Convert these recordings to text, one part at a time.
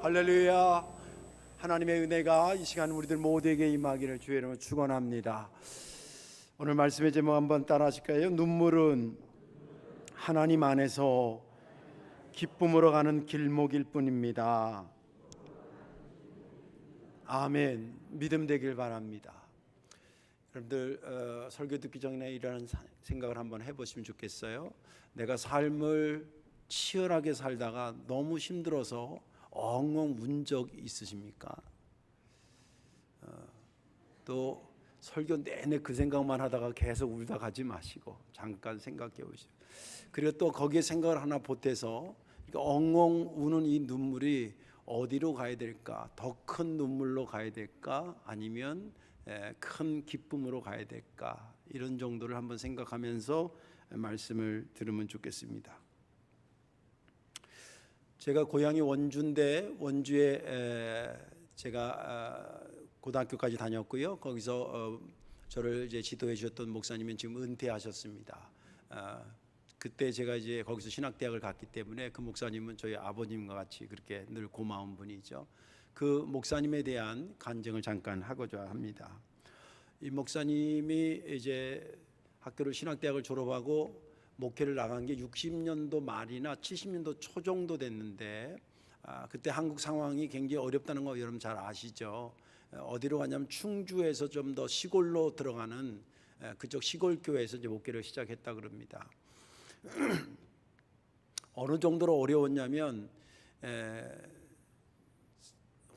할렐루야. 하나님의 은혜가 이 시간 우리들 모두에게 임하기를 주의 이름으로 축원합니다. 오늘 말씀의 제목 한번 따라 하실까요? 눈물은 하나님 안에서 기쁨으로 가는 길목일 뿐입니다. 아멘. 믿음 되길 바랍니다. 여러분들 설교 듣기 전에 이런 생각을 한번 해보시면 좋겠어요. 내가 삶을 치열하게 살다가 너무 힘들어서 엉엉 운 적 있으십니까? 또 설교 내내 그 생각만 하다가 계속 울다 가지 마시고 잠깐 생각해 보시고, 그리고 또 거기에 생각을 하나 보태서 엉엉 우는 이 눈물이 어디로 가야 될까? 더 큰 눈물로 가야 될까? 아니면 큰 기쁨으로 가야 될까? 이런 정도를 한번 생각하면서 말씀을 들으면 좋겠습니다. 제가 고향이 원주인데 원주에 제가 고등학교까지 다녔고요. 거기서 저를 이제 지도해 주셨던 목사님은 지금 은퇴하셨습니다. 그때 제가 이제 거기서 신학대학을 갔기 때문에 그 목사님은 저희 아버님과 같이 그렇게 늘 고마운 분이죠. 그 목사님에 대한 간증을 잠깐 하고자 합니다. 이 목사님이 이제 학교를 신학대학을 졸업하고 목회를 나간 게 60년도 말이나 70년도 초 정도 됐는데, 그때 한국 상황이 굉장히 어렵다는 거 여러분 잘 아시죠? 어디로 가냐면 충주에서 좀 더 시골로 들어가는 그쪽 시골 교회에서 이제 목회를 시작했다 그럽니다. 어느 정도로 어려웠냐면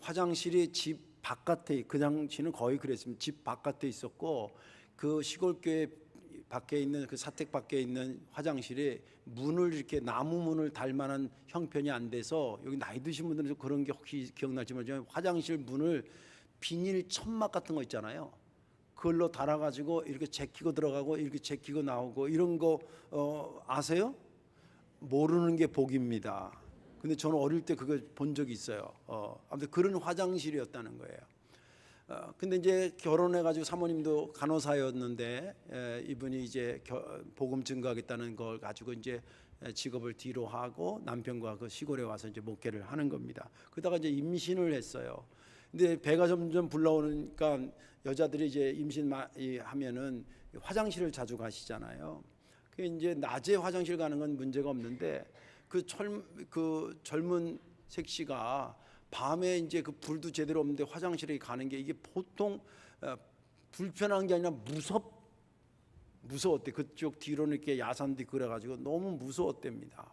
화장실이 집 바깥에, 그 당시는 거의 그랬습니다. 집 바깥에 있었고 그 시골 교회 밖에 있는 그 사택 밖에 있는 화장실에 문을 이렇게 나무 문을 달 만한 형편이 안 돼서, 여기 나이 드신 분들은 그런 게 혹시 기억날지 모르지만 화장실 문을 비닐 천막 같은 거 있잖아요. 그걸로 달아가지고 이렇게 제끼고 들어가고 이렇게 제끼고 나오고 이런 거 아세요? 모르는 게 복입니다. 근데 저는 어릴 때 그거 본 적이 있어요. 아무튼 그런 화장실이었다는 거예요. 근데 이제 결혼해가지고 사모님도 간호사였는데 이분이 이제 복음 증거하겠다는 걸 가지고 이제 직업을 뒤로 하고 남편과 그 시골에 와서 이제 목회를 하는 겁니다. 그러다가 이제 임신을 했어요. 근데 배가 점점 불러오니까 여자들이 이제 임신하면은 화장실을 자주 가시잖아요. 그 이제 낮에 화장실 가는 건 문제가 없는데 그 젊은 색시가 밤에 이제 그 불도 제대로 없는데 화장실에 가는 게 이게 보통 불편한 게 아니라 무서웠대. 그쪽 뒤로는 이렇게 야산도 그래가지고 너무 무서웠답니다.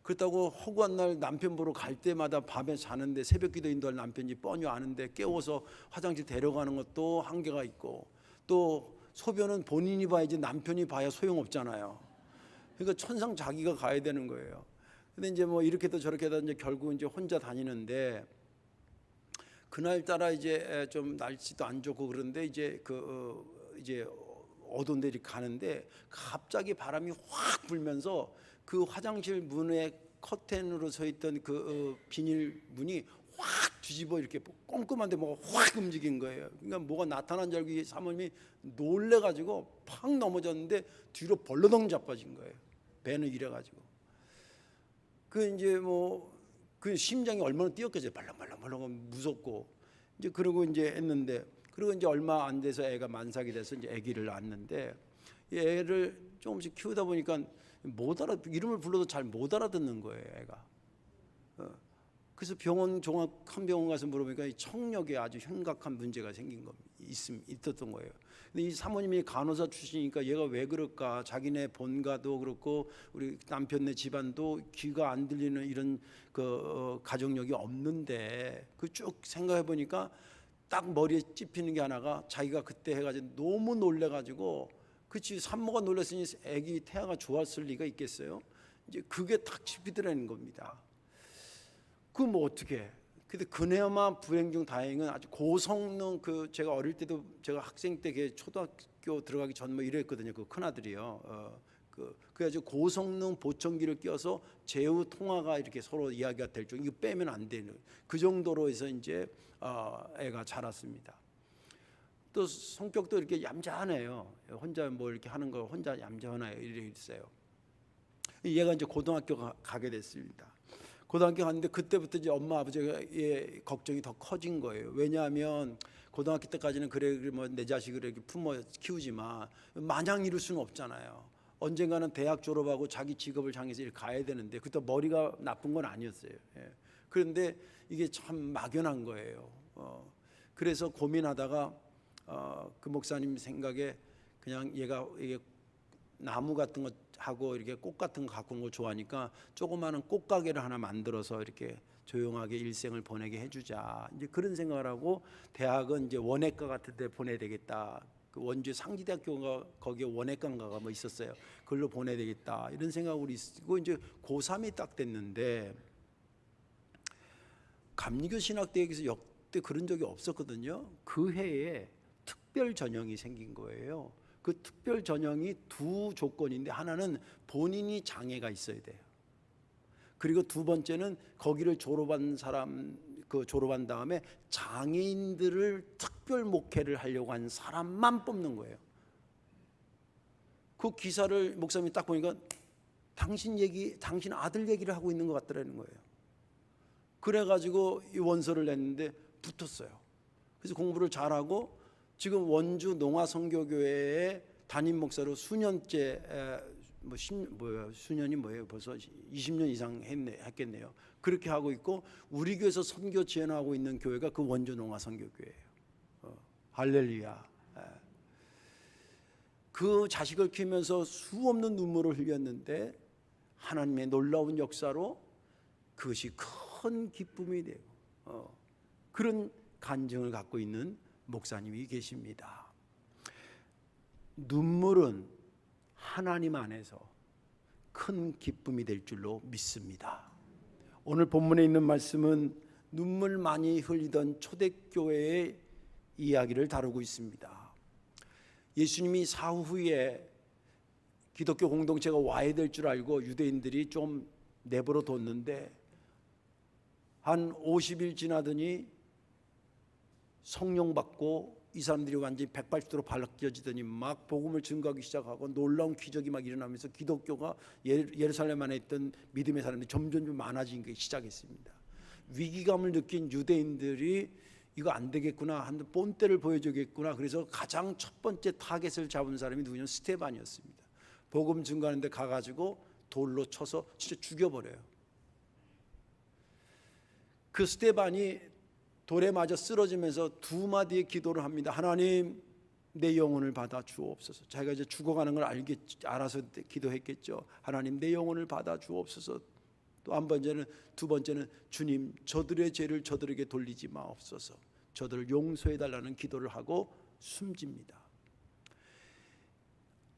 그렇다고 허구한 날 남편 보러 갈 때마다 밤에 자는데 새벽 기도 인도할 남편이 뻔히 아는데 깨워서 화장실 데려가는 것도 한계가 있고, 또 소변은 본인이 봐야지 남편이 봐야 소용없잖아요. 그러니까 천상 자기가 가야 되는 거예요. 근데 이제 뭐 이렇게도 저렇게도 이제 결국 이제 혼자 다니는데, 그날따라 이제 좀 날씨도 안 좋고 그런데 이제 이제 어두운 데를 가는데 갑자기 바람이 확 불면서 그 화장실 문에 커튼으로 서 있던 그 비닐 문이 확 뒤집어 이렇게 꼼꼼한데 뭐가 확 움직인 거예요. 그러니까 뭐가 나타난 줄 알고 사모님이 놀래가지고 팍 넘어졌는데 뒤로 벌러덩 자빠진 거예요. 배는 이래가지고. 그 이제 뭐 그 심장이 얼마나 뛰었겠어요. 벌렁벌렁 무섭고. 이제 그러고 이제 했는데, 그리고 이제 얼마 안 돼서 애가 만삭이 돼서 이제 아기를 낳았는데, 이 애를 조금씩 키우다 보니까 이름을 불러도 잘 못 알아듣는 거예요, 애가. 그래서 종합 큰 병원 가서 물어보니까 이 청력에 아주 심각한 문제가 생긴 거 있었던 거예요. 근데 이 사모님이 간호사 출신이니까 얘가 왜 그럴까? 자기네 본가도 그렇고 우리 남편네 집안도 귀가 안 들리는 이런 가족력이 없는데, 그 쭉 생각해 보니까 딱 머리에 찝히는 게 하나가, 자기가 그때 해가지고 너무 놀래가지고, 그치 산모가 놀랐으니 아기 태아가 좋았을 리가 있겠어요? 이제 그게 딱 찝히더라는 겁니다. 그 뭐 어떻게? 근데 그나마 불행 중 다행은 아주 고성능, 제가 어릴 때도 제가 학생 때 초등학교 들어가기 전 뭐 이랬거든요. 그 큰 아들이요. 그래가지고 고성능 보청기를 껴서 제후 통화가 이렇게 서로 이야기가 될 정도, 이거 빼면 안 되는 그 정도로 해서 이제 애가 자랐습니다. 또 성격도 이렇게 얌전해요. 혼자 뭐 이렇게 하는 거 혼자 얌전해요. 이래 있어요. 얘가 이제 고등학교 가게 됐습니다. 고등학교 갔는데 그때부터 이제 엄마 아버지의 걱정이 더 커진 거예요. 왜냐하면 고등학교 때까지는 그래 뭐 내 자식을 이렇게 품어 키우지만 마냥 이룰 수는 없잖아요. 언젠가는 대학 졸업하고 자기 직업을 향해서 가야 되는데 그때 머리가 나쁜 건 아니었어요. 예. 그런데 이게 참 막연한 거예요. 그래서 고민하다가 그 목사님 생각에 그냥 얘가 이게 나무 같은 거 하고 이렇게 꽃 같은 거 갖고 오는 걸 좋아하니까 조그마한 꽃가게를 하나 만들어서 이렇게 조용하게 일생을 보내게 해주자. 이제 그런 생각을 하고 대학은 이제 원예과 같은 데 보내야 되겠다. 그 원주 상지대학교가 거기에 원예과인가가 뭐 있었어요. 그걸로 보내야 되겠다. 이런 생각으로 있고 이제 고3이 딱 됐는데 감리교 신학대학에서 역대 그런 적이 없었거든요. 그 해에 특별 전형이 생긴 거예요. 그 특별 전형이 두 조건인데 하나는 본인이 장애가 있어야 돼요. 그리고 두 번째는 거기를 졸업한 사람 졸업한 다음에 장애인들을 특별 목회를 하려고 한 사람만 뽑는 거예요. 그 기사를 목사님이 딱 보니까 당신 아들 얘기를 하고 있는 것 같더라는 거예요. 그래가지고 이 원서를 냈는데 붙었어요. 그래서 공부를 잘하고 지금 원주 농화선교교회의 담임 목사로 수년째 수년이 뭐예요? 벌써 20년 이상 했겠네요. 그렇게 하고 있고 우리 교회에서 선교 지원하고 있는 교회가 그 원주 농화선교교회예요. 할렐루야. 그 자식을 키우면서 수없는 눈물을 흘렸는데 하나님의 놀라운 역사로 그것이 큰 기쁨이 되고 그런 간증을 갖고 있는 목사님이 계십니다. 눈물은 하나님 안에서 큰 기쁨이 될 줄로 믿습니다. 오늘 본문에 있는 말씀은 눈물 많이 흘리던 초대교회의 이야기를 다루고 있습니다. 예수님이 사후 후에 기독교 공동체가 와야 될 줄 알고 유대인들이 좀 내버려 뒀는데 한 50일 지나더니 성령 받고 이 사람들이 완전히 180도로 바뀌어지더니 막 복음을 증거하기 시작하고 놀라운 기적이 막 일어나면서 기독교가 예루살렘 안에 있던 믿음의 사람들이 점점 많아지기 시작했습니다. 위기감을 느낀 유대인들이 이거 안 되겠구나 하는 본때를 보여주겠구나. 그래서 가장 첫 번째 타겟을 잡은 사람이 누구냐면 스데반이었습니다. 복음 증거하는 데 가가지고 돌로 쳐서 진짜 죽여버려요. 그 스데반이 돌에 맞아 쓰러지면서 두 마디의 기도를 합니다. 하나님, 내 영혼을 받아 주옵소서. 자기가 이제 죽어가는 걸 알아서 기도했겠죠. 하나님, 내 영혼을 받아 주옵소서. 또 한 번째는, 두 번째는 주님, 저들의 죄를 저들에게 돌리지 마옵소서. 저들을 용서해달라는 기도를 하고 숨집니다.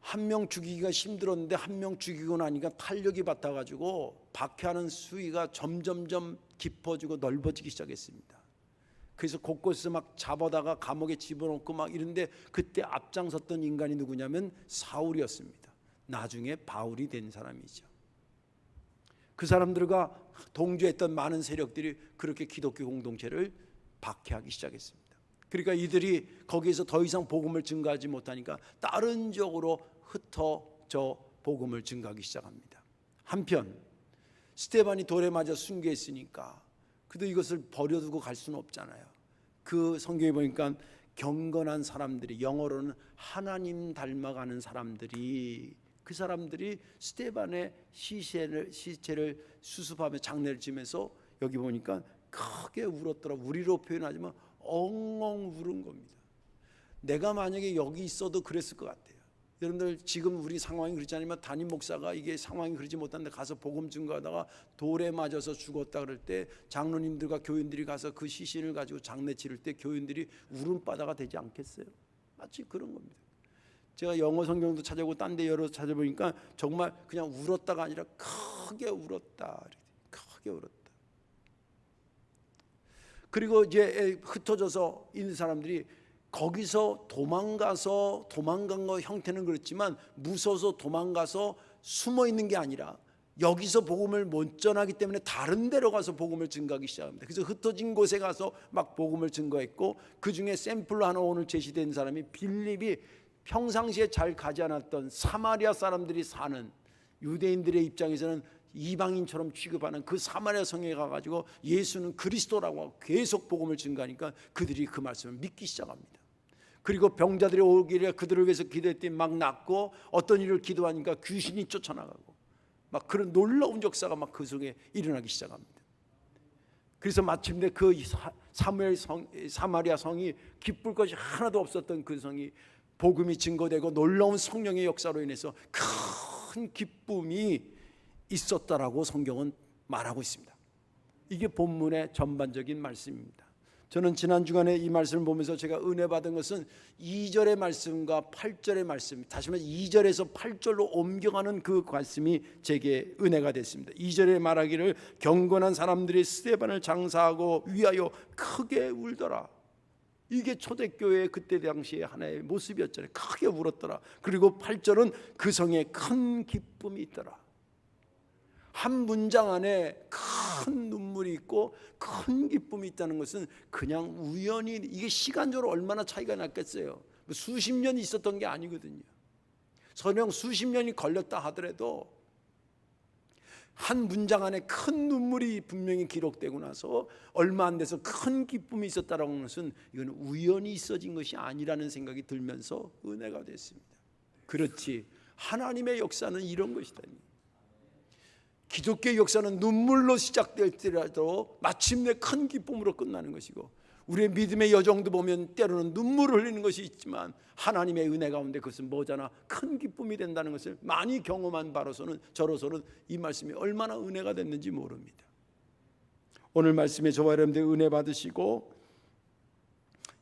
한 명 죽이기가 힘들었는데 한 명 죽이고 나니까 탄력이 받아가지고 박해하는 수위가 점점점 깊어지고 넓어지기 시작했습니다. 그래서 곳곳에서 막 잡아다가 감옥에 집어넣고 막 이런데 그때 앞장섰던 인간이 누구냐면 사울이었습니다. 나중에 바울이 된 사람이죠. 그 사람들과 동조했던 많은 세력들이 그렇게 기독교 공동체를 박해하기 시작했습니다. 그러니까 이들이 거기에서 더 이상 복음을 증거하지 못하니까 다른 지역으로 흩어져 복음을 증거하기 시작합니다. 한편 스데반이 돌에 맞아 순교했으니까 그래도 이것을 버려두고 갈 수는 없잖아요. 그 성경에 보니까 경건한 사람들이, 영어로는 하나님 닮아가는 사람들이, 그 사람들이 스데반의 시체를 수습하며 장례를 지면서 여기 보니까 크게 울었더라. 우리로 표현하지만 엉엉 울은 겁니다. 내가 만약에 여기 있어도 그랬을 것 같아요. 여러분들 지금 우리 상황이 그렇지 않으면 담임 목사가 이게 상황이 그러지 못한데 가서 복음 증거하다가 돌에 맞아서 죽었다 그럴 때 장로님들과 교인들이 가서 그 시신을 가지고 장례 치를 때 교인들이 울음바다가 되지 않겠어요? 마치 그런 겁니다. 제가 영어 성경도 찾아보고 딴 데 여러 찾아보니까 정말 그냥 울었다가 아니라 크게 울었다. 크게 울었다. 그리고 이제 흩어져서 있는 사람들이 거기서 도망간 거 형태는 그렇지만 무서워서 도망가서 숨어 있는 게 아니라 여기서 복음을 못 전하기 때문에 다른 데로 가서 복음을 증거하기 시작합니다. 그래서 흩어진 곳에 가서 막 복음을 증거했고, 그 중에 샘플로 하나 오늘 제시된 사람이 빌립이 평상시에 잘 가지 않았던 사마리아 사람들이 사는, 유대인들의 입장에서는 이방인처럼 취급하는 그 사마리아 성에 가가지고 예수는 그리스도라고 하고 계속 복음을 증거하니까 그들이 그 말씀을 믿기 시작합니다. 그리고 병자들이 오기를 그들을 위해서 기도했더니 막 낫고, 어떤 일을 기도하니까 귀신이 쫓아나가고, 막 그런 놀라운 역사가 막 그 속에 일어나기 시작합니다. 그래서 마침내 그 사마리아 성이 기쁠 것이 하나도 없었던 그 성이 복음이 증거되고 놀라운 성령의 역사로 인해서 큰 기쁨이 있었다라고 성경은 말하고 있습니다. 이게 본문의 전반적인 말씀입니다. 저는 지난 주간에 이 말씀을 보면서 제가 은혜 받은 것은 2절의 말씀과 8절의 말씀, 다시 말해 2절에서 8절로 옮겨가는 그 말씀이 제게 은혜가 됐습니다. 2절에 말하기를 경건한 사람들이 스데반을 장사하고 위하여 크게 울더라. 이게 초대교회의 그때 당시의 하나의 모습이었잖아요. 크게 울었더라. 그리고 8절은 그 성에 큰 기쁨이 있더라. 한 문장 안에 큰 눈물이 있고 큰 기쁨이 있다는 것은 그냥 우연히, 이게 시간적으로 얼마나 차이가 났겠어요. 수십 년이 있었던 게 아니거든요. 설령 수십 년이 걸렸다 하더라도 한 문장 안에 큰 눈물이 분명히 기록되고 나서 얼마 안 돼서 큰 기쁨이 있었다는 것은 이건 우연히 있어진 것이 아니라는 생각이 들면서 은혜가 됐습니다. 그렇지, 하나님의 역사는 이런 것이다니. 기독교의 역사는 눈물로 시작될지라도 마침내 큰 기쁨으로 끝나는 것이고, 우리의 믿음의 여정도 보면 때로는 눈물을 흘리는 것이 있지만 하나님의 은혜 가운데 그것은 뭐잖아, 큰 기쁨이 된다는 것을 많이 경험한 저로서는 이 말씀이 얼마나 은혜가 됐는지 모릅니다. 오늘 말씀에 저와 여러분들 은혜 받으시고,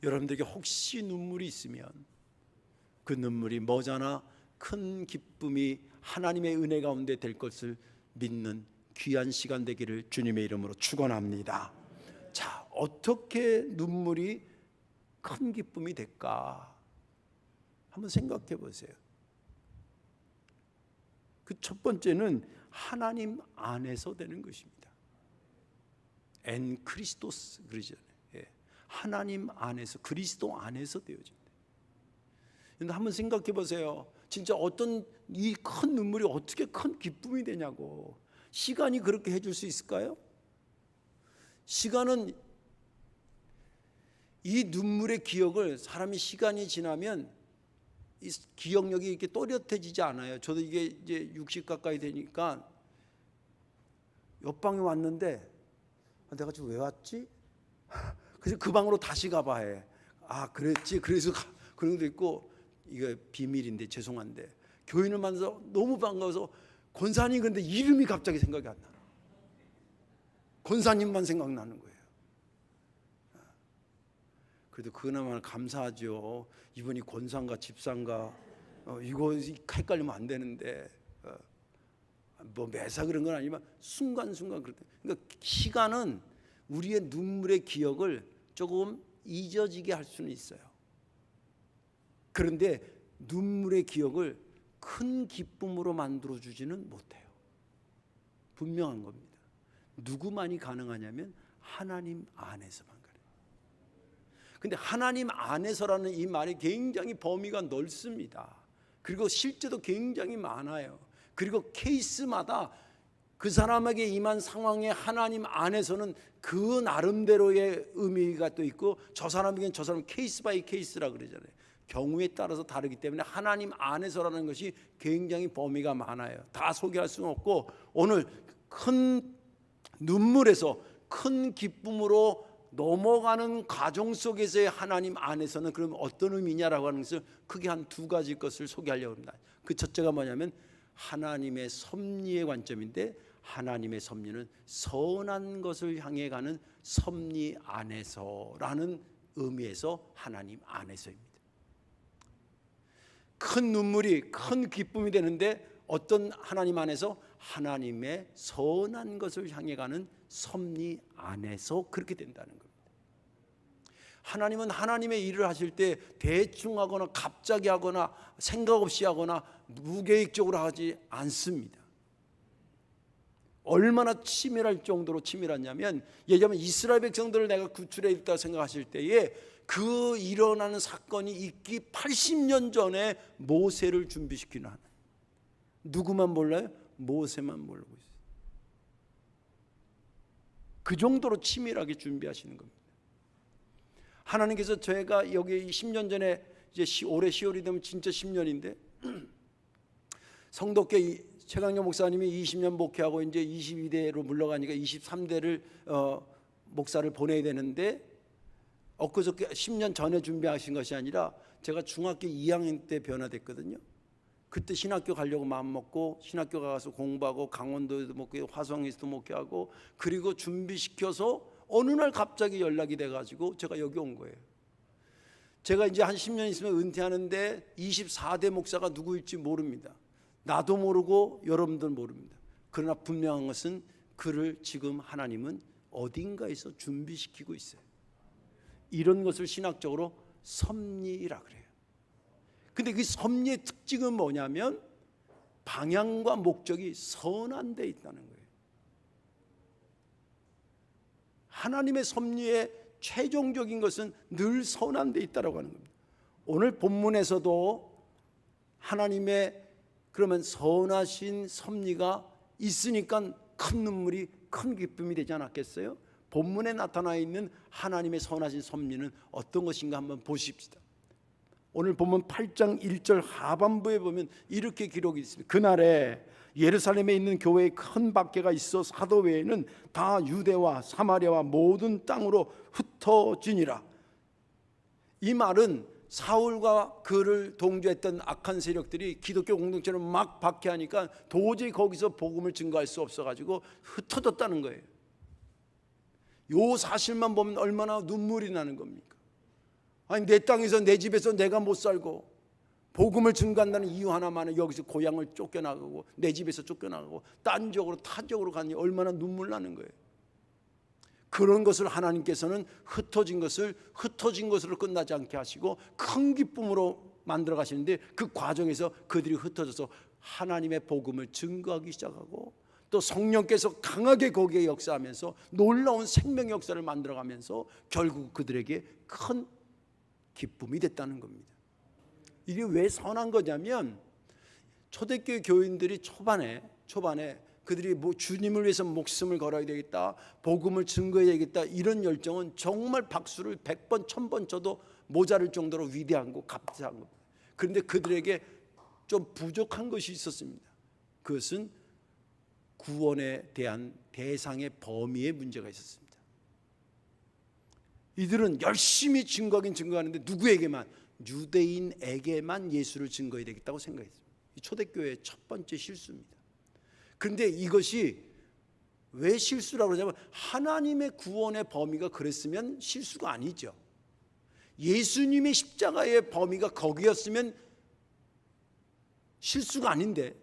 여러분들에게 혹시 눈물이 있으면 그 눈물이 뭐잖아 큰 기쁨이 하나님의 은혜 가운데 될 것을 믿는 귀한 시간 되기를 주님의 이름으로 축원합니다. 자, 어떻게 눈물이 큰 기쁨이 될까 한번 생각해 보세요. 그 첫 번째는 하나님 안에서 되는 것입니다. 엔 크리스토스 그러잖아요. 하나님 안에서, 그리스도 안에서 되어집니다. 근데 한번 생각해 보세요. 진짜 어떤 이 큰 눈물이 어떻게 큰 기쁨이 되냐고. 시간이 그렇게 해줄 수 있을까요? 시간은, 이 눈물의 기억을 사람이 시간이 지나면 이 기억력이 이렇게 또렷해지지 않아요. 저도 이게 이제 60 가까이 되니까 옆방에 왔는데 내가 지금 왜 왔지? 그래서 그 방으로 다시 가봐야 해. 아, 그랬지. 그래서 그런 것도 있고, 이거 비밀인데 죄송한데 교인을 만나서 너무 반가워서 권사님, 근데 이름이 갑자기 생각이 안 나. 권사님만 생각나는 거예요. 그래도 그나마 감사하죠. 이분이 권사인가 집사인가 이거 헷갈리면 안 되는데 뭐 매사 그런 건 아니지만 순간순간 그렇다. 그러니까 시간은 우리의 눈물의 기억을 조금 잊어지게 할 수는 있어요. 그런데 눈물의 기억을 큰 기쁨으로 만들어주지는 못해요. 분명한 겁니다. 누구만이 가능하냐면 하나님 안에서만 가능해요. 근데 하나님 안에서라는 이 말이 굉장히 범위가 넓습니다. 그리고 실제도 굉장히 많아요. 그리고 케이스마다 그 사람에게 임한 상황에 하나님 안에서는 그 나름대로의 의미가 또 있고, 저 사람에게는 저 사람 케이스 바이 케이스라 그러잖아요. 경우에 따라서 다르기 때문에 하나님 안에서라는 것이 굉장히 범위가 많아요. 다 소개할 수는 없고, 오늘 큰 눈물에서 큰 기쁨으로 넘어가는 과정 속에서의 하나님 안에서는 그럼 어떤 의미냐라고 하는 것을 크게 한 두 가지 것을 소개하려고 합니다. 그 첫째가 뭐냐면 하나님의 섭리의 관점인데, 하나님의 섭리는 선한 것을 향해 가는 섭리 안에서라는 의미에서 하나님 안에서입니다. 큰 눈물이 큰 기쁨이 되는데 어떤 하나님 안에서? 하나님의 선한 것을 향해 가는 섭리 안에서 그렇게 된다는 겁니다. 하나님은 하나님의 일을 하실 때 대충 하거나 갑자기 하거나 생각 없이 하거나 무계획적으로 하지 않습니다. 얼마나 치밀할 정도로 치밀하냐면, 예전에 이스라엘 백성들을 내가 구출해 있다고 생각하실 때에 그 일어나는 사건이 있기 80년 전에 모세를 준비시키는 하나님. 누구만 몰라요? 모세만 모르고 있어요. 그 정도로 치밀하게 준비하시는 겁니다. 하나님께서 제가 여기 10년 전에 이제 올해 10월이 되면 진짜 10년인데 성덕교 최강령 목사님이 20년 목회하고 이제 22대로 물러가니까 23대를 목사를 보내야 되는데 엊그저께 10년 전에 준비하신 것이 아니라 제가 중학교 2학년 때 변화됐거든요. 그때 신학교 가려고 마음먹고 신학교 가서 공부하고 강원도에도 목회, 화성에서도 목회하고 그리고 준비시켜서 어느 날 갑자기 연락이 돼가지고 제가 여기 온 거예요. 제가 이제 한 10년 있으면 은퇴하는데 24대 목사가 누구일지 모릅니다. 나도 모르고 여러분들 모릅니다. 그러나 분명한 것은 그를 지금 하나님은 어딘가에서 준비시키고 있어요. 이런 것을 신학적으로 섭리라 그래요. 근데 그 섭리의 특징은 뭐냐면 방향과 목적이 선한 데 있다는 거예요. 하나님의 섭리의 최종적인 것은 늘 선한 데 있다라고 하는 겁니다. 오늘 본문에서도 하나님의 그러면 선하신 섭리가 있으니까 큰 눈물이 큰 기쁨이 되지 않았겠어요? 본문에 나타나 있는 하나님의 선하신 섭리는 어떤 것인가 한번 보십시다. 오늘 본문 8장 1절 하반부에 보면 이렇게 기록이 있습니다. 그날에 예루살렘에 있는 교회에 큰 박해가 있어 사도 외에는 다 유대와 사마리아와 모든 땅으로 흩어지니라. 이 말은 사울과 그를 동조했던 악한 세력들이 기독교 공동체를 막 박해하니까 도저히 거기서 복음을 증거할 수 없어가지고 흩어졌다는 거예요. 요 사실만 보면 얼마나 눈물이 나는 겁니까? 아니 내 땅에서 내 집에서 내가 못 살고 복음을 증거한다는 이유 하나만은 여기서 고향을 쫓겨나가고 내 집에서 쫓겨나가고 딴 지역으로 타 지역으로 가니 얼마나 눈물 나는 거예요. 그런 것을 하나님께서는 흩어진 것으로 끝나지 않게 하시고 큰 기쁨으로 만들어 가시는데 그 과정에서 그들이 흩어져서 하나님의 복음을 증거하기 시작하고 또 성령께서 강하게 거기에 역사하면서 놀라운 생명 역사를 만들어가면서 결국 그들에게 큰 기쁨이 됐다는 겁니다. 이게 왜 선한 거냐면 초대교회 교인들이 초반에 그들이 주님을 위해서 목숨을 걸어야 되겠다, 복음을 증거해야 되겠다, 이런 열정은 정말 박수를 100번 1000번 쳐도 모자랄 정도로 위대하고 값비싼 겁니다. 그런데 그들에게 좀 부족한 것이 있었습니다. 그것은 구원에 대한 대상의 범위에 문제가 있었습니다. 이들은 열심히 증거하긴 증거하는데 누구에게만? 유대인에게만 예수를 증거해야 되겠다고 생각했습니다. 이 초대교회의 첫 번째 실수입니다. 그런데 이것이 왜 실수라고 그러냐면 하나님의 구원의 범위가 그랬으면 실수가 아니죠. 예수님의 십자가의 범위가 거기였으면 실수가 아닌데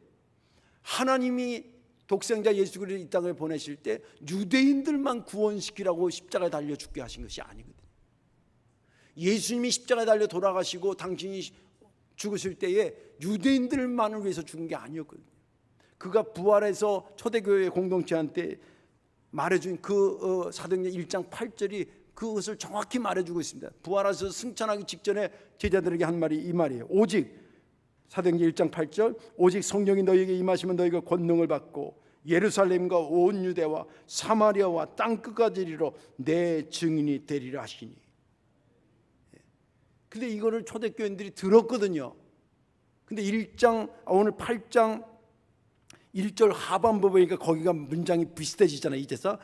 하나님이 독생자 예수 그리스도를 이 땅에 보내실 때 유대인들만 구원시키라고 십자가에 달려 죽게 하신 것이 아니거든요. 예수님이 십자가에 달려 돌아가시고 당신이 죽으실 때에 유대인들만을 위해서 죽은 게 아니었거든요. 그가 부활해서 초대교회 공동체한테 말해준 그 사도행전 1장 8절이 그것을 정확히 말해주고 있습니다. 부활해서 승천하기 직전에 제자들에게 한 말이 이 말이에요. 오직 사도행전 1장 8절 오직 성령이 너희에게 임하시면 너희가 권능을 받고 예루살렘과 온 유대와 사마리아와 땅끝까지 이르러 내 증인이 되리라 하시니. 근데 이거를 초대교인들이 들었거든요. 근데 오늘 8장 1절 하반부 보니까 거기가 문장이 비슷해지잖아요. 이제서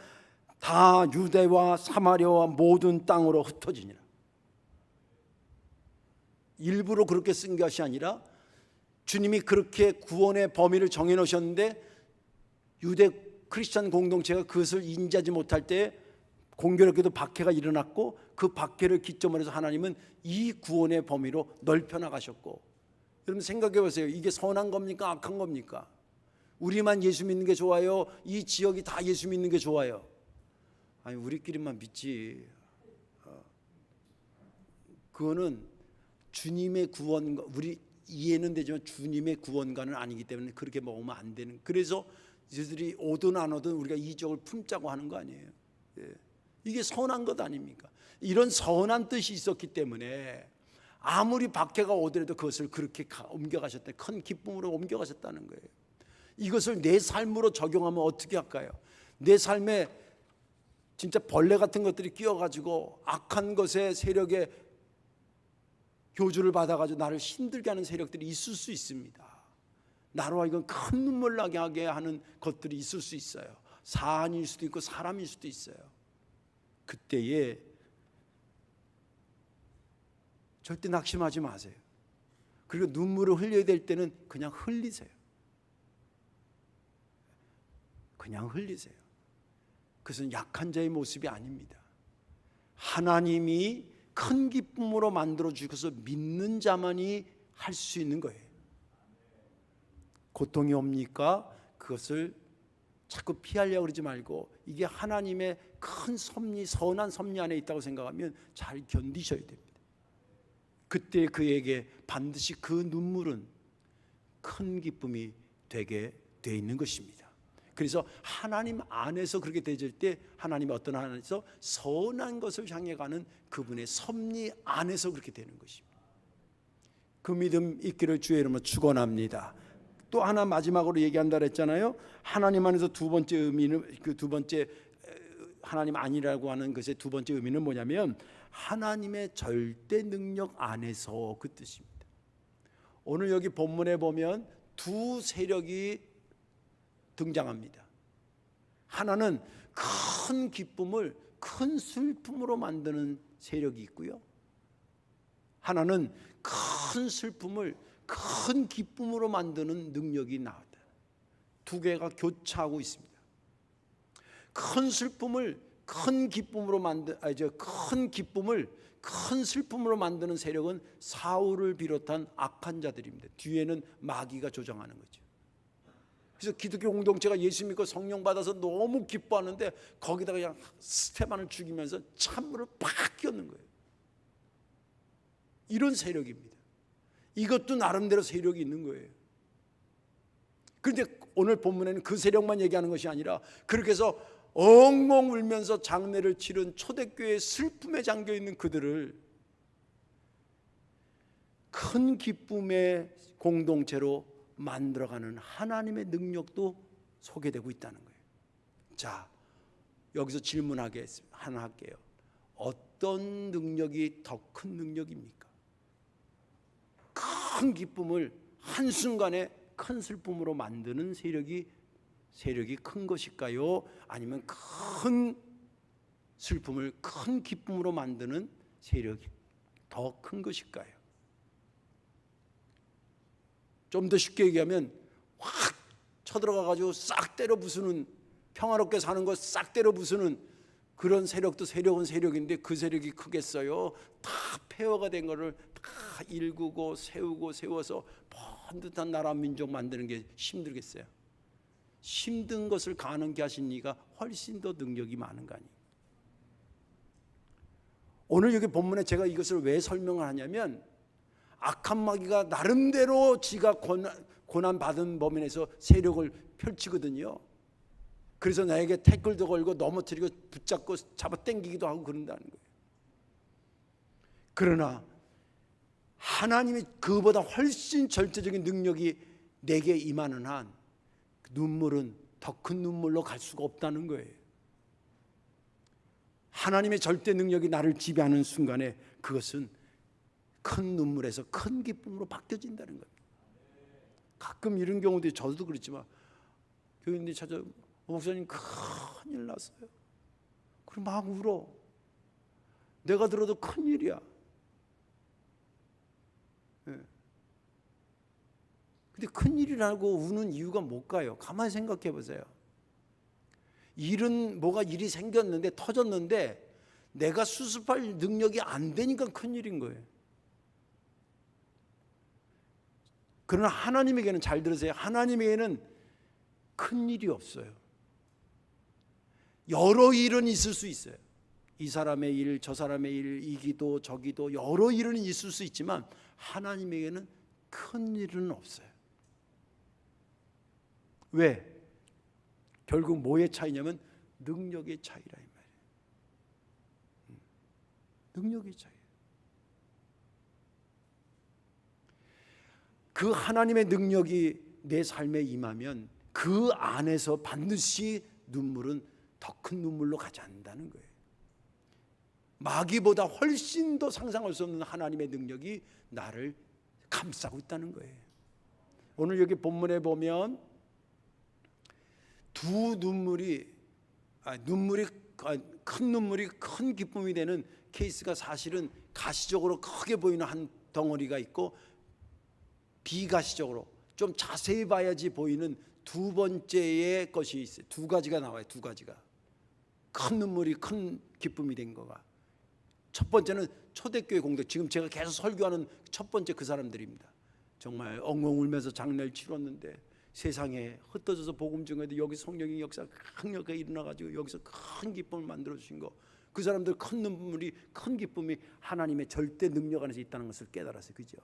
다 유대와 사마리아와 모든 땅으로 흩어지니라. 일부러 그렇게 쓴 것이 아니라 주님이 그렇게 구원의 범위를 정해놓으셨는데 유대 크리스찬 공동체가 그것을 인지하지 못할 때 공교롭게도 박해가 일어났고 그 박해를 기점으로 해서 하나님은 이 구원의 범위로 넓혀 나가셨고, 여러분 생각해 보세요. 이게 선한 겁니까 악한 겁니까? 우리만 예수 믿는 게 좋아요? 이 지역이 다 예수 믿는 게 좋아요? 아니 우리끼리만 믿지. 그거는 주님의 구원과 우리 이해는 되지만 주님의 구원과는 아니기 때문에 그렇게 먹으면 안 되는. 그래서 이들이 오든 안 오든 우리가 이적을 품자고 하는 거 아니에요. 예. 이게 선한 것 아닙니까? 이런 선한 뜻이 있었기 때문에 아무리 박해가 오더라도 그것을 그렇게 옮겨가셨다. 큰 기쁨으로 옮겨가셨다는 거예요. 이것을 내 삶으로 적용하면 어떻게 할까요? 내 삶에 진짜 벌레 같은 것들이 끼어가지고 악한 것의 세력에 교주를 받아가지고 나를 힘들게 하는 세력들이 있을 수 있습니다. 나로 하여금 큰 눈물 나게 하게 하는 것들이 있을 수 있어요. 사안일 수도 있고 사람일 수도 있어요. 그때에 절대 낙심하지 마세요. 그리고 눈물을 흘려야 될 때는 그냥 흘리세요. 그냥 흘리세요. 그것은 약한 자의 모습이 아닙니다. 하나님이 큰 기쁨으로 만들어 주셔서 믿는 자만이 할 수 있는 거예요. 고통이 옵니까? 그것을 자꾸 피하려고 그러지 말고 이게 하나님의 큰 섭리, 선한 섭리 안에 있다고 생각하면 잘 견디셔야 됩니다. 그때 그에게 반드시 그 눈물은 큰 기쁨이 되게 돼 있는 것입니다. 그래서 하나님 안에서 그렇게 되질 때 하나님의 어떤 안에서 선한 것을 향해 가는 그분의 섭리 안에서 그렇게 되는 것입니다. 그 믿음 있기를 주의 이름으로 축원합니다. 또 하나 마지막으로 얘기한다 그랬잖아요. 하나님 안에서 두 번째 의미는, 그 두 번째 하나님 아니라고 하는 것의 두 번째 의미는 뭐냐면 하나님의 절대 능력 안에서 그 뜻입니다. 오늘 여기 본문에 보면 두 세력이 등장합니다. 하나는 큰 기쁨을 큰 슬픔으로 만드는 세력이 있고요. 하나는 큰 슬픔을 큰 기쁨으로 만드는 능력이 나왔다. 두 개가 교차하고 있습니다. 큰 슬픔을 큰 기쁨으로 큰 슬픔으로 만드는 세력은 사울을 비롯한 악한 자들입니다. 뒤에는 마귀가 조정하는 거죠. 그래서 기독교 공동체가 예수 믿고 성령 받아서 너무 기뻐하는데 거기다가 그냥 스테반을 죽이면서 찬물을 팍 끼얹는 거예요. 이런 세력입니다. 이것도 나름대로 세력이 있는 거예요. 그런데 오늘 본문에는 그 세력만 얘기하는 것이 아니라 그렇게 해서 엉엉 울면서 장례를 치른 초대교회의 슬픔에 잠겨있는 그들을 큰 기쁨의 공동체로 만들어가는 하나님의 능력도 소개되고 있다는 거예요. 자, 여기서 질문하게 하나 할게요. 어떤 능력이 더 큰 능력입니까? 큰 기쁨을 한순간에 큰 슬픔으로 만드는 세력이 큰 것일까요? 아니면 큰 슬픔을 큰 기쁨으로 만드는 세력이 더 큰 것일까요? 좀 더 쉽게 얘기하면 확 쳐들어가 가지고 싹 때려 부수는, 평화롭게 사는 것 싹 때려 부수는 그런 세력도 세력은 세력인데 그 세력이 크겠어요? 다 폐허가 된 거를 다 일구고 세워서 번듯한 나라 민족 만드는 게 힘들겠어요? 힘든 것을 가능케 하신 이가 훨씬 더 능력이 많은 거 아니에요? 오늘 여기 본문에 제가 이것을 왜 설명을 하냐면 악한 마귀가 나름대로 지가 고난 받은 범인에서 세력을 펼치거든요. 그래서 나에게 태클도 걸고 넘어뜨리고 붙잡고 잡아당기기도 하고 그런다는 거예요. 그러나 하나님이 그보다 훨씬 절대적인 능력이 내게 임하는 한 눈물은 더 큰 눈물로 갈 수가 없다는 거예요. 하나님의 절대 능력이 나를 지배하는 순간에 그것은 큰 눈물에서 큰 기쁨으로 바뀌어진다는 거예요. 가끔 이런 경우도 저도 그렇지만 교인들이 찾아 목사님 큰일 났어요. 그럼 막 울어. 내가 들어도 큰일이야. 근데 큰일이라고 우는 이유가 뭘까요? 가만히 생각해 보세요. 일이 생겼는데 터졌는데 내가 수습할 능력이 안 되니까 큰일인 거예요. 그러나 하나님에게는, 잘 들으세요, 하나님에게는 큰일이 없어요. 여러 일은 있을 수 있어요. 이 사람의 일, 저 사람의 일, 이 기도, 저 기도, 여러 일은 있을 수 있지만 하나님에게는 큰일은 없어요. 왜? 결국 뭐의 차이냐면 능력의 차이라 이 말이에요. 능력의 차이. 그 하나님의 능력이 내 삶에 임하면 그 안에서 반드시 눈물은 더 큰 눈물로 가지 않는다는 거예요. 마귀보다 훨씬 더 상상할 수 없는 하나님의 능력이 나를 감싸고 있다는 거예요. 오늘 여기 본문에 보면 두 눈물이 큰 눈물이 큰 기쁨이 되는 케이스가 사실은 가시적으로 크게 보이는 한 덩어리가 있고 비가시적으로 좀 자세히 봐야지 보이는 두 번째의 것이 있어요. 두 가지가 나와요. 두 가지가. 큰 눈물이 큰 기쁨이 된 거가. 첫 번째는 초대교회 공동, 지금 제가 계속 설교하는 첫 번째 그 사람들입니다. 정말 엉엉 울면서 장례를 치렀는데 세상에 흩어져서 복음 증거해도 여기 성령의 역사가 강력하게 일어나가지고 여기서 큰 기쁨을 만들어 주신 거, 그 사람들 큰 눈물이 큰 기쁨이 하나님의 절대 능력 안에서 있다는 것을 깨달았어요. 그죠?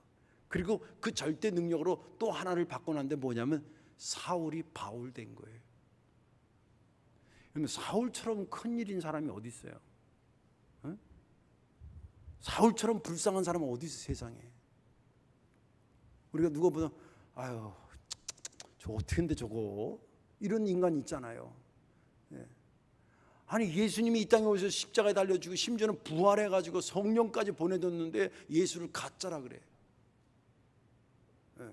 그리고 그 절대 능력으로 또 하나를 바꿔놨는데 뭐냐면 사울이 바울 된 거예요. 그러면 사울처럼 큰일인 사람이 어디 있어요? 응? 사울처럼 불쌍한 사람은 어디 있어 세상에? 우리가 누가 보면 아유 저 어떻게 했는데 저거 이런 인간이 있잖아요. 예. 아니 예수님이 이 땅에 오셔서 십자가에 달려주고 심지어는 부활해가지고 성령까지 보내줬는데 예수를 가짜라 그래. 예.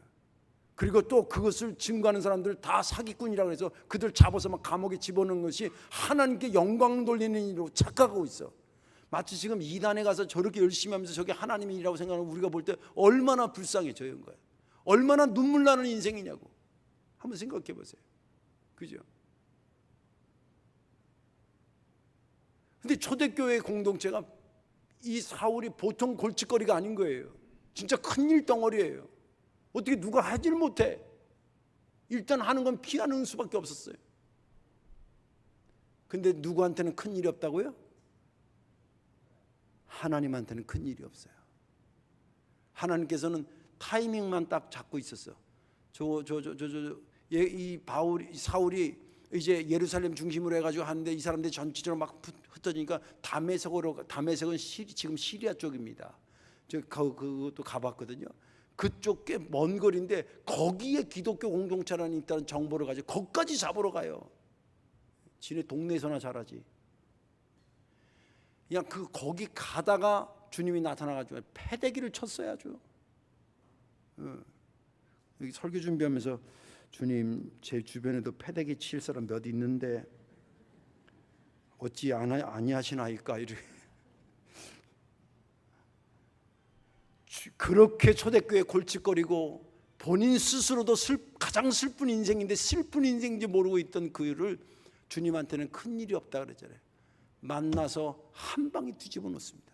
그리고 또 그것을 증거하는 사람들 다 사기꾼이라고 해서 그들 잡아서 막 감옥에 집어넣는 것이 하나님께 영광 돌리는 일로 착각하고 있어. 마치 지금 이단에 가서 저렇게 열심히 하면서 저게 하나님의 일이라고 생각하는 우리가 볼 때 얼마나 불쌍해져요. 거예요. 얼마나 눈물 나는 인생이냐고 한번 생각해 보세요. 그죠? 근데 초대교회 공동체가 이 사울이 보통 골칫거리가 아닌 거예요. 진짜 큰일 덩어리예요. 어떻게 누가 하지를 못해. 일단 하는 건 피하는 수밖에 없었어요. 근데 누구한테는 큰일이 없다고요? 하나님한테는 큰일이 없어요. 하나님께서는 타이밍만 딱 잡고 있었어. 이 사울이 이제 예루살렘 중심으로 해가지고 하는데 이 사람들이 전체적으로 막 흩어지니까 다메섹은 지금 시리아 쪽입니다. 그것도 가봤거든요. 그쪽 꽤 먼 거리인데 거기에 기독교 공동체라는 있다는 정보를 가지고 거기까지 잡으러 가요. 지네 동네에서나 잘하지. 그냥 거기 가다가 주님이 나타나가지고 패대기를 쳤어야죠. 여기 설교 준비하면서 주님 제 주변에도 패대기 칠 사람 몇 있는데 어찌 아니하시나이까 이렇게. 그렇게 초대교회 골칫거리고 본인 스스로도 가장 슬픈 인생인데 슬픈 인생인지 모르고 있던 그를 주님한테는 큰일이 없다 그랬잖아요. 만나서 한 방에 뒤집어 놓습니다.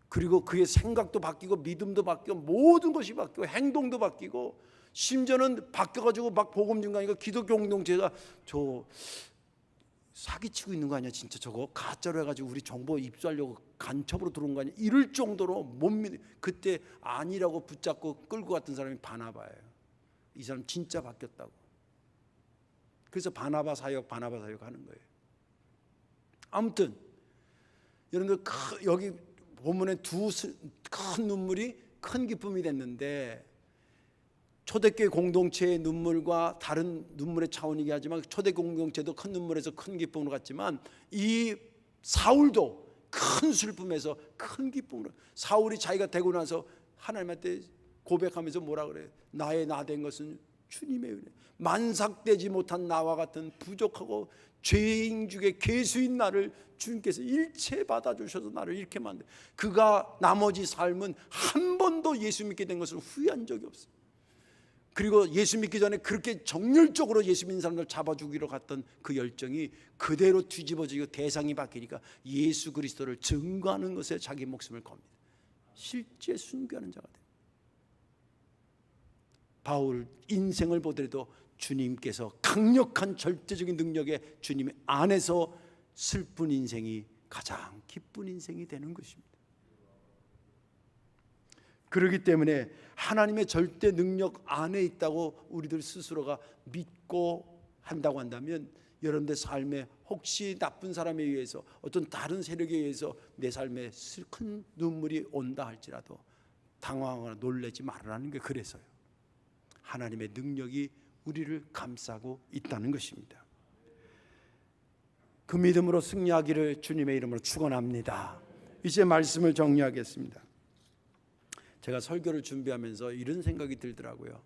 그리고 그의 생각도 바뀌고 믿음도 바뀌고 모든 것이 바뀌고 행동도 바뀌고 심지어는 바뀌어가지고 막 복음 증거하니까 기독교 공동체가 저 사기치고 있는 거 아니야 진짜 저거 가짜로 해가지고 우리 정보 입수하려고 간첩으로 들어온 거 아니야 이럴 정도로 못 믿. 그때 아니라고 붙잡고 끌고 갔던 사람이 바나바예요. 이 사람 진짜 바뀌었다고. 그래서 바나바 사역 하는 거예요. 아무튼 여러분들 여기 본문에 큰 눈물이 큰 기쁨이 됐는데 초대교회 공동체의 눈물과 다른 눈물의 차원이긴 하지만 초대 공동체도 큰 눈물에서 큰 기쁨으로 갔지만 이 사울도 큰 슬픔에서 큰 기쁨으로 사울이 자기가 되고 나서 하나님한테 고백하면서 뭐라 그래요? 나의 나 된 것은 주님의 은혜. 만삭되지 못한 나와 같은 부족하고 죄인 중에 괴수인 나를 주님께서 일체 받아주셔서 나를 이렇게 만들. 그가 나머지 삶은 한 번도 예수 믿게 된 것을 후회한 적이 없어요. 그리고 예수 믿기 전에 그렇게 정열적으로 예수 믿는 사람들 잡아주기로 갔던 그 열정이 그대로 뒤집어지고 대상이 바뀌니까 예수 그리스도를 증거하는 것에 자기 목숨을 겁니다. 실제 순교하는 자가 됩니다. 바울 인생을 보더라도 주님께서 강력한 절대적인 능력에 주님 안에서 슬픈 인생이 가장 기쁜 인생이 되는 것입니다. 그렇기 때문에 하나님의 절대 능력 안에 있다고 우리들 스스로가 믿고 한다고 한다면 여러분들 삶에 혹시 나쁜 사람에 의해서 어떤 다른 세력에 의해서 내 삶에 큰 눈물이 온다 할지라도 당황하거나 놀라지 말라는 게 그래서요. 하나님의 능력이 우리를 감싸고 있다는 것입니다. 그 믿음으로 승리하기를 주님의 이름으로 축원합니다. 이제 말씀을 정리하겠습니다. 제가 설교를 준비하면서 이런 생각이 들더라고요.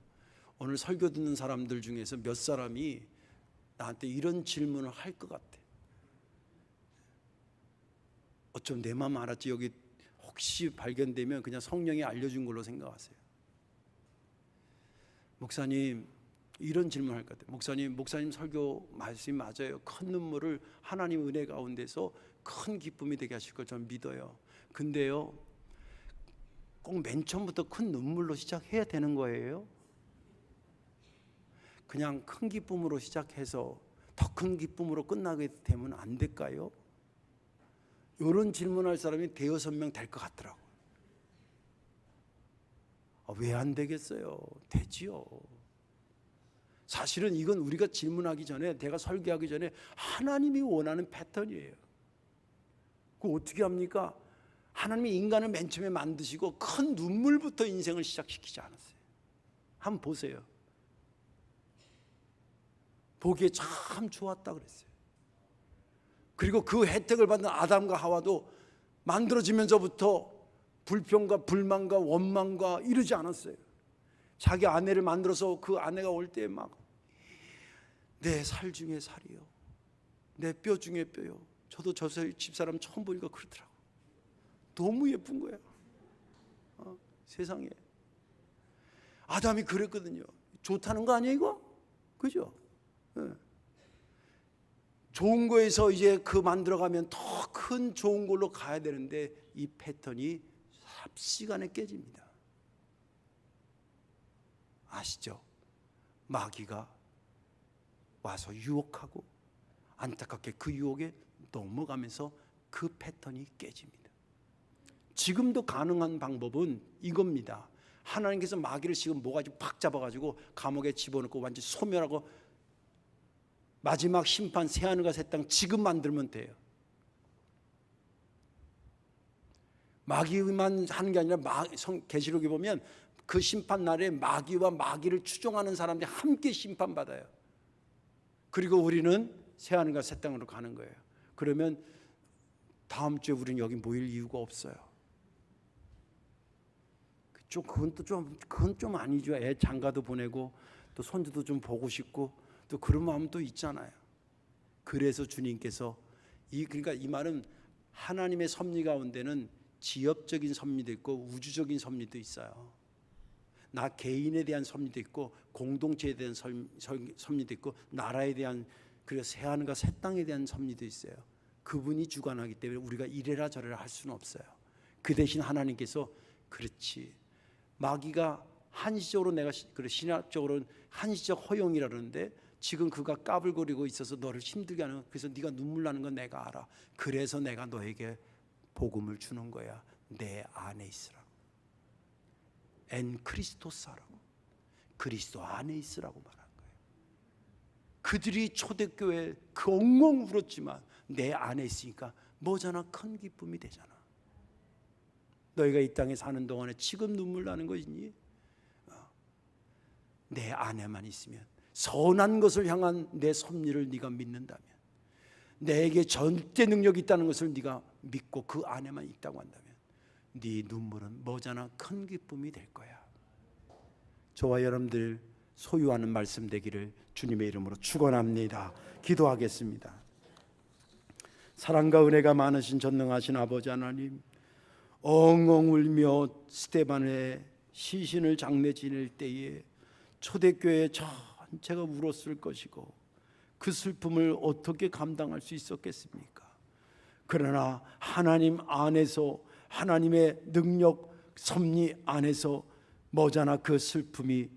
오늘 설교 듣는 사람들 중에서 몇 사람이 나한테 이런 질문을 할 것 같아. 어쩜 내 마음 알았지? 여기 혹시 발견되면 그냥 성령이 알려준 걸로 생각하세요. 목사님, 이런 질문을 할 것 같아요. 목사님 설교 말씀이 맞아요. 큰 눈물을 하나님 은혜 가운데서 큰 기쁨이 되게 하실 걸 저는 믿어요. 근데요, 꼭 맨 처음부터 큰 눈물로 시작해야 되는 거예요? 그냥 큰 기쁨으로 시작해서 더 큰 기쁨으로 끝나게 되면 안 될까요? 이런 질문할 사람이 대여섯 명 될 것 같더라고요. 왜 안 되겠어요? 되지요. 사실은 이건 우리가 질문하기 전에, 내가 설교하기 전에 하나님이 원하는 패턴이에요. 그거 어떻게 합니까? 하나님이 인간을 맨 처음에 만드시고 큰 눈물부터 인생을 시작시키지 않았어요. 한번 보세요. 보기에 참 좋았다 그랬어요. 그리고 그 혜택을 받는 아담과 하와도 만들어지면서부터 불평과 불만과 원망과 이러지 않았어요. 자기 아내를 만들어서 그 아내가 올 때 막 내 살 중에 살이요, 내 뼈 중에 뼈요. 저도 저 집사람 처음 보니까 그러더라고. 너무 예쁜 거야. 세상에. 아담이 그랬거든요. 좋다는 거 아니에요 이거? 그죠? 네. 좋은 거에서 이제 그 만들어가면 더 큰 좋은 걸로 가야 되는데 이 패턴이 삽시간에 깨집니다. 아시죠? 마귀가 와서 유혹하고 안타깝게 그 유혹에 넘어가면서 그 패턴이 깨집니다. 지금도 가능한 방법은 이겁니다. 하나님께서 마귀를 지금 모가지 팍 잡아가지고 감옥에 집어넣고 완전히 소멸하고 마지막 심판 새하늘과 새 땅 지금 만들면 돼요. 마귀만 하는 게 아니라 계시록에 보면 그 심판 날에 마귀와 마귀를 추종하는 사람들이 함께 심판받아요. 그리고 우리는 새하늘과 새 땅으로 가는 거예요. 그러면 다음 주에 우리는 여기 모일 이유가 없어요. 그건 좀 아니죠. 애 장가도 보내고 또 손주도 좀 보고 싶고 또 그런 마음도 있잖아요. 그래서 주님께서 그러니까 이 말은 하나님의 섭리 가운데는 지엽적인 섭리도 있고 우주적인 섭리도 있어요. 나 개인에 대한 섭리도 있고 공동체에 대한 섭리도 있고 나라에 대한, 그리고 새하늘과 새 땅에 대한 섭리도 있어요. 그분이 주관하기 때문에 우리가 이래라 저래라 할 수는 없어요. 그 대신 하나님께서 그렇지, 마귀가 한시적으로 내가 신학적으로는 한시적 허용이라 그러는데 지금 그가 까불거리고 있어서 너를 힘들게 하는 거야. 그래서 네가 눈물 나는 건 내가 알아. 그래서 내가 너에게 복음을 주는 거야. 내 안에 있으라고. 엔 크리스토스라고, 그리스도 안에 있으라고 말한 거예요. 그들이 초대교회 그 엉엉 울었지만 내 안에 있으니까 뭐잖아, 큰 기쁨이 되잖아. 너희가 이 땅에 사는 동안에 지금 눈물 나는 거 있니? 내 안에만 있으면, 선한 것을 향한 내 섭리를 네가 믿는다면, 내게 절대 능력이 있다는 것을 네가 믿고 그 안에만 있다고 한다면 네 눈물은 뭐잖아 큰 기쁨이 될 거야. 저와 여러분들 소유하는 말씀 되기를 주님의 이름으로 축원합니다. 기도하겠습니다. 사랑과 은혜가 많으신 전능하신 아버지 하나님, 엉엉 울며 스데반의 시신을 장례 지낼 때에 초대교회 전체가 울었을 것이고 그 슬픔을 어떻게 감당할 수 있었겠습니까? 그러나 하나님 안에서, 하나님의 능력 섭리 안에서 뭐잖아 그 슬픔이,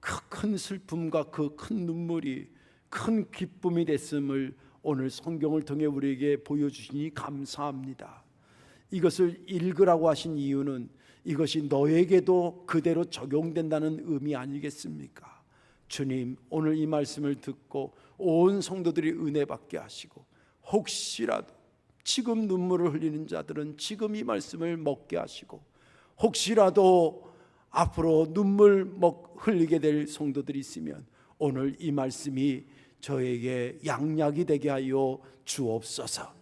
그 큰 슬픔과 그 큰 눈물이 큰 기쁨이 됐음을 오늘 성경을 통해 우리에게 보여주시니 감사합니다. 이것을 읽으라고 하신 이유는 이것이 너에게도 그대로 적용된다는 의미 아니겠습니까? 주님, 오늘 이 말씀을 듣고 온 성도들이 은혜 받게 하시고 혹시라도 지금 눈물을 흘리는 자들은 지금 이 말씀을 먹게 하시고, 혹시라도 앞으로 눈물 흘리게 될 성도들이 있으면 오늘 이 말씀이 저에게 양약이 되게 하여 주옵소서.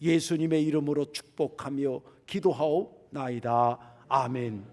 예수님의 이름으로 축복하며 기도하옵나이다. 아멘.